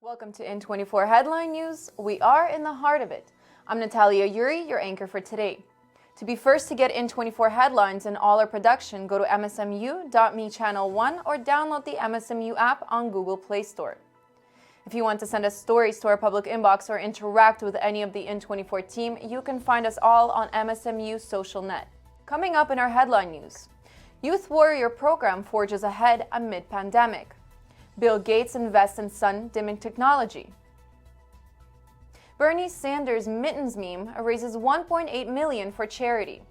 Welcome to In24 Headline News. We are in the heart of it. I'm Natalia Yuri, your anchor for today. To be first to get In24 headlines and all our production, go to msmu.me channel 1 or download the MSMU app on Google Play Store. If you want to send us stories to our public inbox or interact with any of the In24 team, you can find us all on MSMU social net. Coming up in our headline news, Youth Warrior program forges ahead amid pandemic. Bill Gates invests in sun dimming technology. Bernie Sanders' mittens meme raises $1.8 million for charity.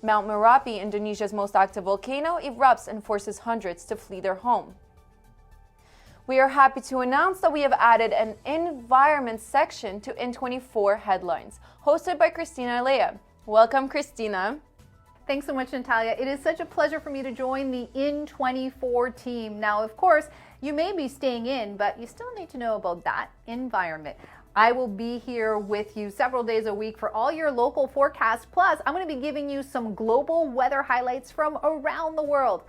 Mount Merapi, Indonesia's most active volcano, erupts and forces hundreds to flee their home. We are happy to announce that we have added an environment section to In24 Headlines, hosted by Christina-Laia. Welcome, Christina. Thanks so much, Natalia. It is such a pleasure for me to join the In24 team. Now, of course, you may be staying in, but you still need to know about that environment. I will be here with you several days a week for all your local forecasts. Plus, I'm going to be giving you some global weather highlights from around the world.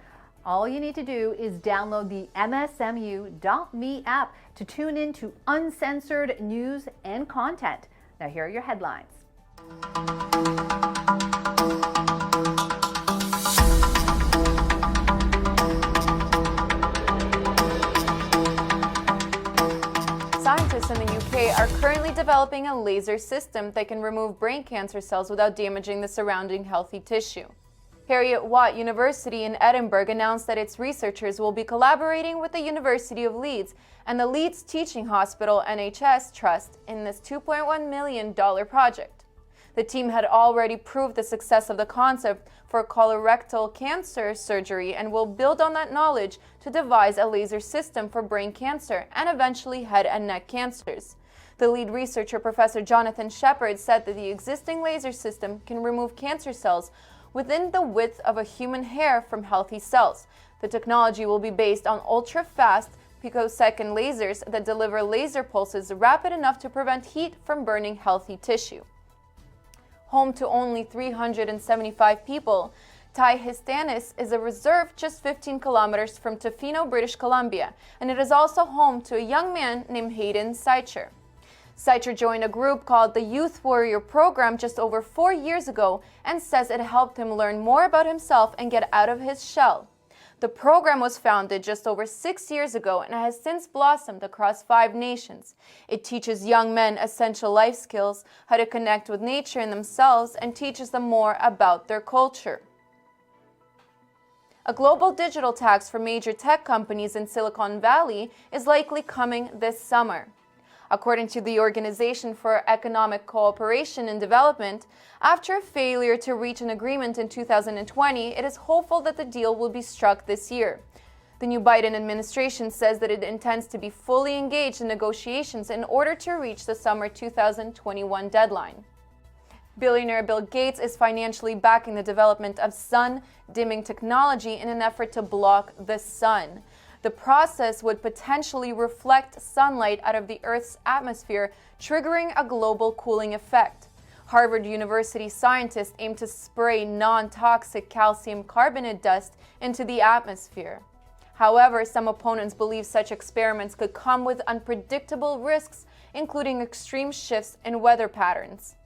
All you need to do is download the msmu.me app to tune in to uncensored news and content. Now, here are your headlines. Scientists in the UK are currently developing a laser system that can remove brain cancer cells without damaging the surrounding healthy tissue. Heriot-Watt University in Edinburgh announced that its researchers will be collaborating with the University of Leeds and the Leeds Teaching Hospital NHS Trust in this $2.1 million project. The team had already proved the success of the concept for colorectal cancer surgery and will build on that knowledge to devise a laser system for brain cancer and eventually head and neck cancers. The lead researcher, Professor Jonathan Shepherd, said that the existing laser system can remove cancer cells within the width of a human hair from healthy cells. The technology will be based on ultra-fast picosecond lasers that deliver laser pulses rapid enough to prevent heat from burning healthy tissue. Home to only 375 people, Taihistanis is a reserve just 15 kilometers from Tofino, British Columbia, and it is also home to a young man named Hayden Seicher. Seicher joined a group called the Youth Warrior program just over 4 years ago and says it helped him learn more about himself and get out of his shell. The program was founded just over 6 years ago and has since blossomed across 5 nations. It teaches young men essential life skills, how to connect with nature and themselves, and teaches them more about their culture. A global digital tax for major tech companies in Silicon Valley is likely coming this summer. According to the Organization for Economic Cooperation and Development, after a failure to reach an agreement in 2020, it is hopeful that the deal will be struck this year. The new Biden administration says that it intends to be fully engaged in negotiations in order to reach the summer 2021 deadline. Billionaire Bill Gates is financially backing the development of sun-dimming technology in an effort to block the sun. The process would potentially reflect sunlight out of the Earth's atmosphere, triggering a global cooling effect. Harvard University scientists aim to spray non-toxic calcium carbonate dust into the atmosphere. However, some opponents believe such experiments could come with unpredictable risks, including extreme shifts in weather patterns.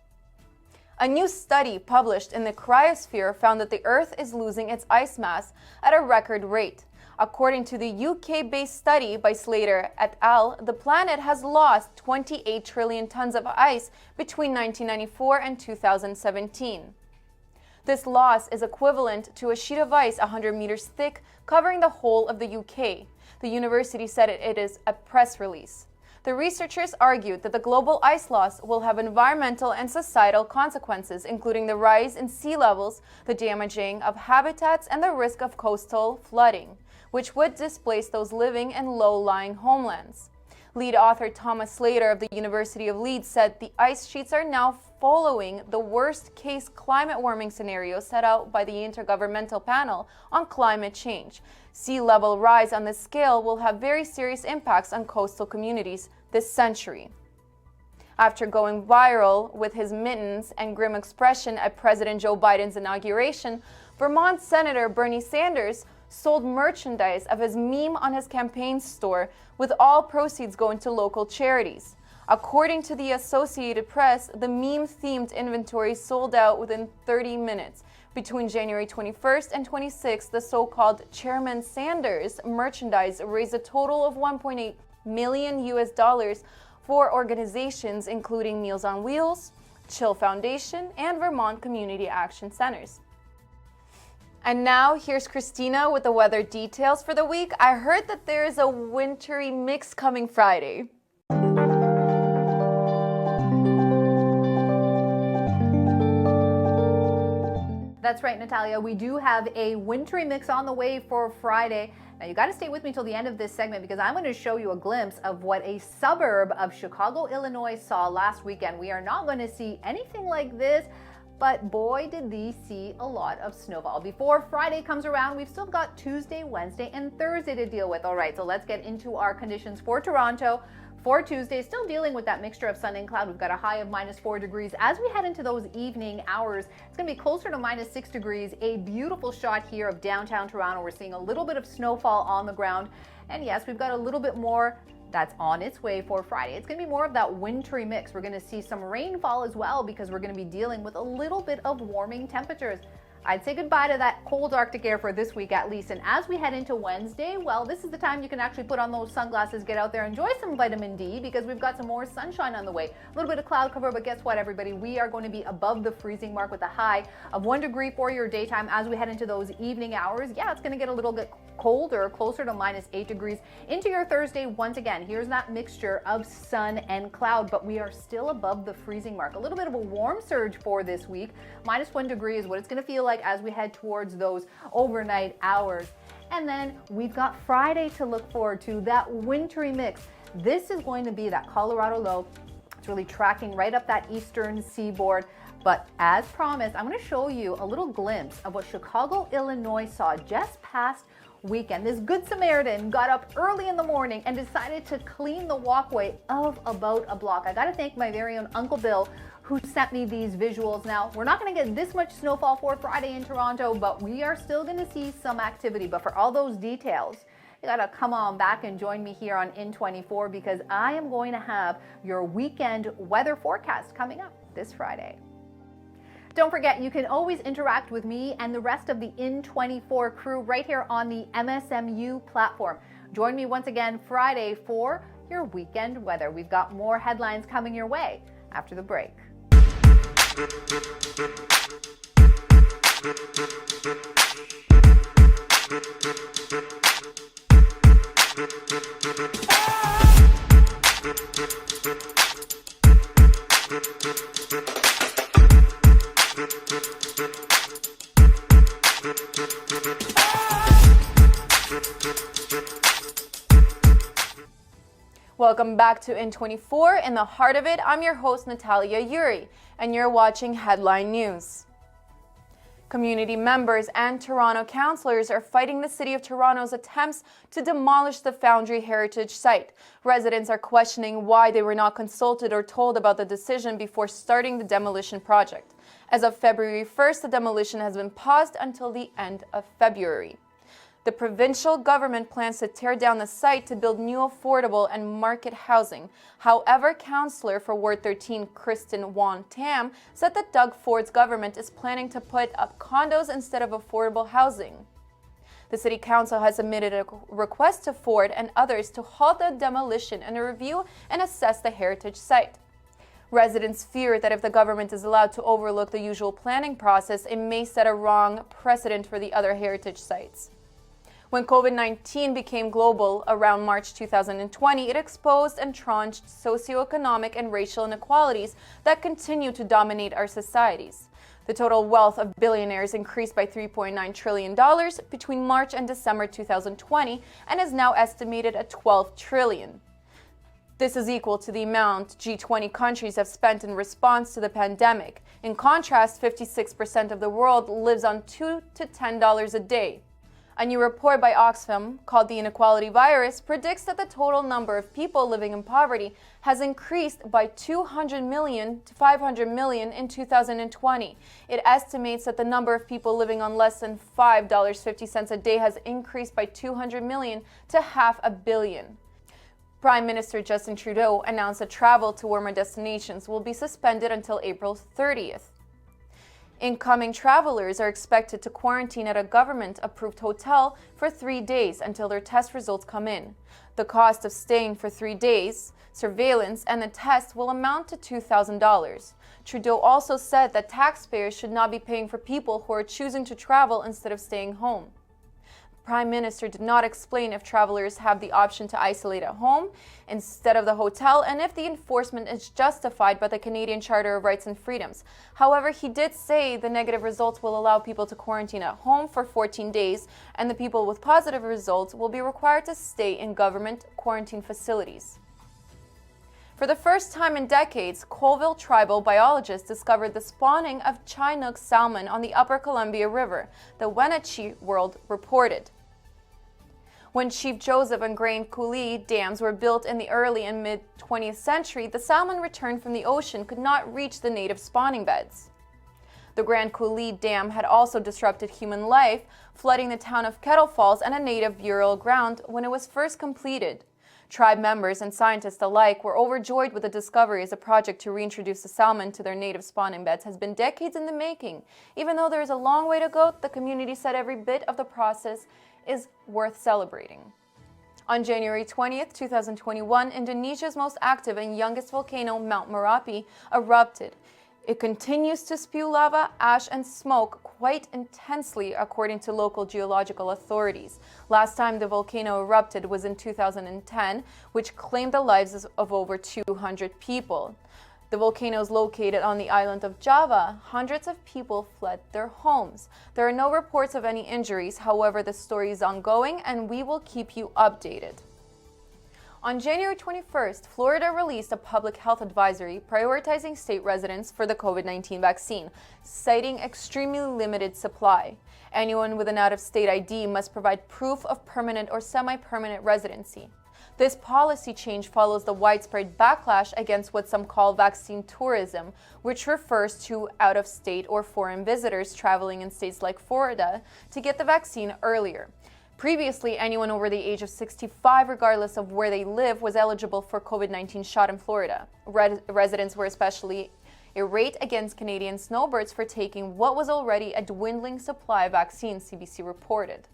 A new study published in the Cryosphere found that the Earth is losing its ice mass at a record rate. According to the UK-based study by Slater et al., the planet has lost 28 trillion tons of ice between 1994 and 2017. This loss is equivalent to a sheet of ice 100 meters thick covering the whole of the UK. The university said it is a press release. The researchers argued that the global ice loss will have environmental and societal consequences, including the rise in sea levels, the damaging of habitats, and the risk of coastal flooding, which would displace those living in low-lying homelands. Lead author Thomas Slater of the University of Leeds said the ice sheets are now following the worst-case climate warming scenario set out by the Intergovernmental Panel on Climate Change. Sea level rise on this scale will have very serious impacts on coastal communities this century. After going viral with his mittens and grim expression at President Joe Biden's inauguration, Vermont Senator Bernie Sanders sold merchandise of his meme on his campaign store, with all proceeds going to local charities. According to the Associated Press, the meme-themed inventory sold out within 30 minutes. Between January 21st and 26th, the so-called Chairman Sanders merchandise raised a total of $1.8 million for organizations including Meals on Wheels, Chill Foundation, and Vermont Community Action Centers. And now, here's Christina with the weather details for the week. I heard that there is a wintry mix coming Friday. That's right, Natalia. We do have a wintry mix on the way for Friday. Now, you got to stay with me till the end of this segment because I'm going to show you a glimpse of what a suburb of Chicago, Illinois saw last weekend. We are not going to see anything like this, but boy, did these see a lot of snowfall. Before Friday comes around, we've still got Tuesday, Wednesday, and Thursday to deal with. All right, so let's get into our conditions for Toronto. For Tuesday, still dealing with that mixture of sun and cloud. We've got a high of -4 degrees. As we head into those evening hours, it's going to be closer to -6 degrees. A beautiful shot here of downtown Toronto. We're seeing a little bit of snowfall on the ground. And yes, we've got a little bit more that's on its way for Friday. It's going to be more of that wintry mix. We're going to see some rainfall as well because we're going to be dealing with a little bit of warming temperatures. I'd say goodbye to that cold Arctic air for this week at least. And as we head into Wednesday, well, this is the time you can actually put on those sunglasses, get out there, enjoy some vitamin D because we've got some more sunshine on the way. A little bit of cloud cover, but guess what, everybody? We are going to be above the freezing mark with a high of 1 degree for your daytime as we head into those evening hours. Yeah, it's going to get a little bit colder, closer to -8 degrees into your Thursday. Once again, here's that mixture of sun and cloud, but we are still above the freezing mark. A little bit of a warm surge for this week. -1 degree is what it's going to feel like as we head towards those overnight hours. And then we've got Friday to look forward to, that wintry mix. This is going to be that Colorado low. It's really tracking right up that eastern seaboard. But as promised, I'm going to show you a little glimpse of what Chicago, Illinois saw just past weekend. This Good Samaritan got up early in the morning and decided to clean the walkway of about a block. I got to thank my very own Uncle Bill who sent me these visuals. Now, we're not going to get this much snowfall for Friday in Toronto, but we are still going to see some activity. But for all those details, you got to come on back and join me here on In24 because I am going to have your weekend weather forecast coming up this Friday. Don't forget, you can always interact with me and the rest of the In24 crew right here on the MSMU platform. Join me once again Friday for your weekend weather. We've got more headlines coming your way after the break. Welcome back to In24. In the heart of it, I'm your host, Natalia Yuri, and you're watching Headline News. Community members and Toronto councillors are fighting the City of Toronto's attempts to demolish the Foundry Heritage site. Residents are questioning why they were not consulted or told about the decision before starting the demolition project. As of February 1st, the demolition has been paused until the end of February. The provincial government plans to tear down the site to build new affordable and market housing. However, Councillor for Ward 13, Christina-Laia, said that Doug Ford's government is planning to put up condos instead of affordable housing. The City Council has submitted a request to Ford and others to halt the demolition and review and assess the heritage site. Residents fear that if the government is allowed to overlook the usual planning process, it may set a wrong precedent for the other heritage sites. When COVID-19 became global around March 2020, it exposed and tranched socioeconomic and racial inequalities that continue to dominate our societies. The total wealth of billionaires increased by $3.9 trillion between March and December 2020 and is now estimated at $12 trillion. This is equal to the amount G20 countries have spent in response to the pandemic. In contrast, 56% of the world lives on $2 to $10 a day. A new report by Oxfam, called the Inequality Virus, predicts that the total number of people living in poverty has increased by 200 million to 500 million in 2020. It estimates that the number of people living on less than $5.50 a day has increased by 200 million to 500 million. Prime Minister Justin Trudeau announced that travel to warmer destinations will be suspended until April 30th. Incoming travelers are expected to quarantine at a government-approved hotel for 3 days until their test results come in. The cost of staying for 3 days, surveillance, and the test will amount to $2,000. Trudeau also said that taxpayers should not be paying for people who are choosing to travel instead of staying home. Prime Minister did not explain if travelers have the option to isolate at home instead of the hotel and if the enforcement is justified by the Canadian Charter of Rights and Freedoms. However, he did say the negative results will allow people to quarantine at home for 14 days and the people with positive results will be required to stay in government quarantine facilities. For the first time in decades, Colville tribal biologists discovered the spawning of Chinook salmon on the upper Columbia River, the Wenatchee World reported. When Chief Joseph and Grand Coulee dams were built in the early and mid-20th century, the salmon returned from the ocean could not reach the native spawning beds. The Grand Coulee Dam had also disrupted human life, flooding the town of Kettle Falls and a native burial ground when it was first completed. Tribe members and scientists alike were overjoyed with the discovery, as a project to reintroduce the salmon to their native spawning beds has been decades in the making. Even though there is a long way to go, the community said every bit of the process is worth celebrating. On January 20th, 2021, Indonesia's most active and youngest volcano, Mount Merapi, erupted. It continues to spew lava, ash, and smoke quite intensely, according to local geological authorities. Last time the volcano erupted was in 2010, which claimed the lives of over 200 people. The volcano is located on the island of Java. Hundreds of people fled their homes. There are no reports of any injuries. However, the story is ongoing, and we will keep you updated. On January 21st, Florida released a public health advisory prioritizing state residents for the COVID-19 vaccine, citing extremely limited supply. Anyone with an out-of-state ID must provide proof of permanent or semi-permanent residency. This policy change follows the widespread backlash against what some call vaccine tourism, which refers to out-of-state or foreign visitors traveling in states like Florida to get the vaccine earlier. Previously, anyone over the age of 65, regardless of where they live, was eligible for COVID-19 shot in Florida. Residents were especially irate against Canadian snowbirds for taking what was already a dwindling supply of vaccines, CBC reported.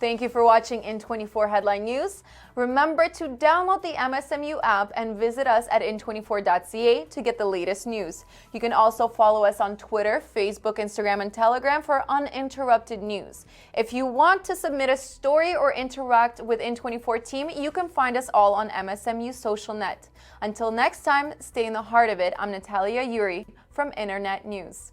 Thank you for watching In24 Headline News. Remember to download the MSMU app and visit us at in24.ca to get the latest news. You can also follow us on Twitter, Facebook, Instagram, and Telegram for uninterrupted news. If you want to submit a story or interact with In24 team, you can find us all on MSMU Social Net. Until next time, stay in the heart of it. I'm Natalia Yuri from Internet News.